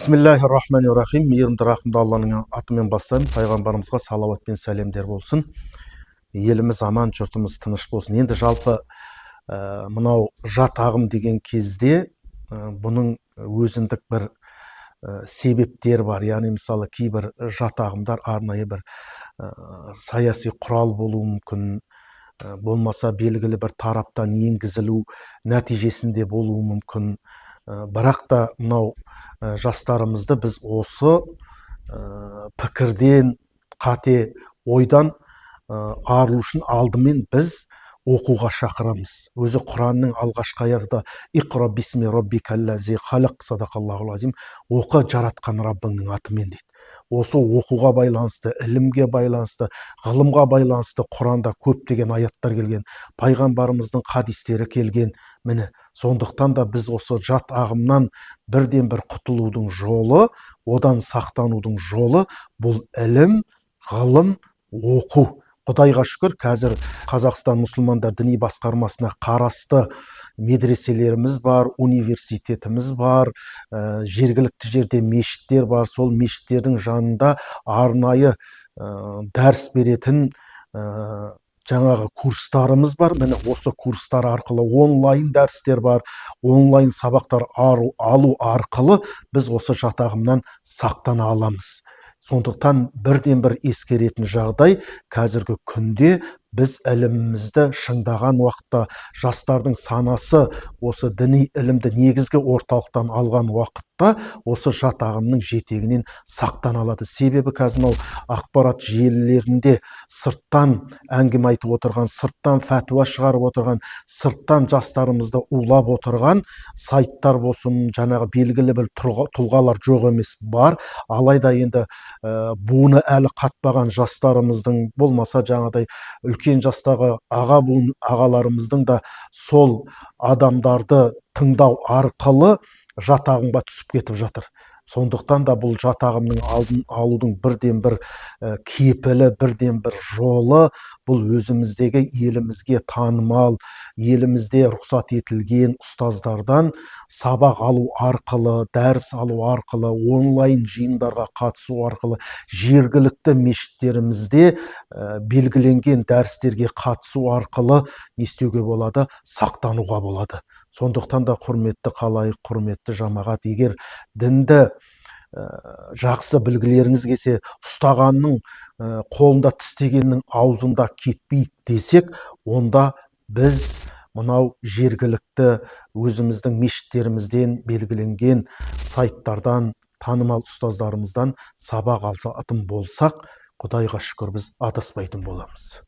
Бисмиллахир-рахманир-рахим. Мейірімді рахымды Алланың атымен бастаймын. Пайғамбарымызға салауат пен сәлемдер болсын. Еліміз аман, жұртымыз тыныш болсын. Енді жалпы мынау жат ағым деген кезде бұның өзіндік бір себептер бар. Яғни мысалы кейбір жат ағымдар арнайы бір саяси құрал болуы мүмкін, болмаса белгілі бір тараптан енгізілу нәтижесінде болуы мүмкін. Бірақ та мынау жастарымызды біз осы пікірден, қате ойдан арылу үшін алдымен біз оқуға шақырамыз. Өзі Құранның алғашқы аятында «Иқра бисми раббикаллази халақ» садақаллахул азим, оқы жаратқан Раббыңның атымен дейді. Осы оқуға байланысты, ілімге байланысты, ғылымға байланысты Құранда көптеген аяттар келген, пайғамбарымыздың хадистері келген. Міне, сондықтан да біз осы жат ағымнан бірден бір құтылудың жолы, одан сақтанудың жолы бұл ілім, ғылым, оқу. Құдайға шүкір, қазір Қазақстан мұсылмандар діни басқармасына қарасты медреселеріміз бар, университетіміз бар, жергілікті жерде мешіттер бар. Сол мешіттердің жанында арнайы дәріс беретін жаңағы курстарымыз бар. Міне осы курстар арқылы онлайн дәрістер бар. Онлайн сабақтар алу арқылы біз осы жат ағымнан сақтана аламыз. Сондықтан бірден бір ескеретін жағдай, қазіргі күнде біз ілімімізді шыңдаған уақытта, жастардың санасы осы діни ілімді негізгі орталықтан алған уақытта осы жат ағымның жетегінен сақтана алады. Себебі қазір мынау ақпарат желілерінде сырттан әңгіме айтып отырған, сырттан фәтуа шығарып отырған, сырттан жастарымызды улап отырған сайттар болсын, жаңағы белгілі бір тұлғалар жоқ емес, бар. Алайда енді буыны әлі қатпаған жастарымыздың, болмаса жаңағыдай үлкен жастағы аға буын ағаларымыздың да сол адамдарды тыңдау арқылы жат ағымға түсіп кетіп жатыр. Сондықтан да бұл жат ағымның алдын алудың бірден бір кепілі, бірден бір жолы бұл өзіміздегі елімізге танымал, елімізде рұқсат етілген ұстаздардан сабақ алу арқылы, дәріс алу арқылы, онлайн жиындарға қатысу арқылы, жергілікті мешіттерімізде белгіленген дәрістерге қатысу арқылы не істеуге болады? Сақтануға болады. Сондықтан да құрметті қалайық, құрметті жамағат, егер дінді жақсы білгілеріңіз келсе, ұстағанның қолында тістегеннің аузында кетпейік десек, онда біз мынау жергілікті өзіміздің мешіттерімізден белгіленген сайттардан, танымал ұстаздарымыздан сабақ алатын болсақ, Құдайға шүкір біз адаспайтын боламыз.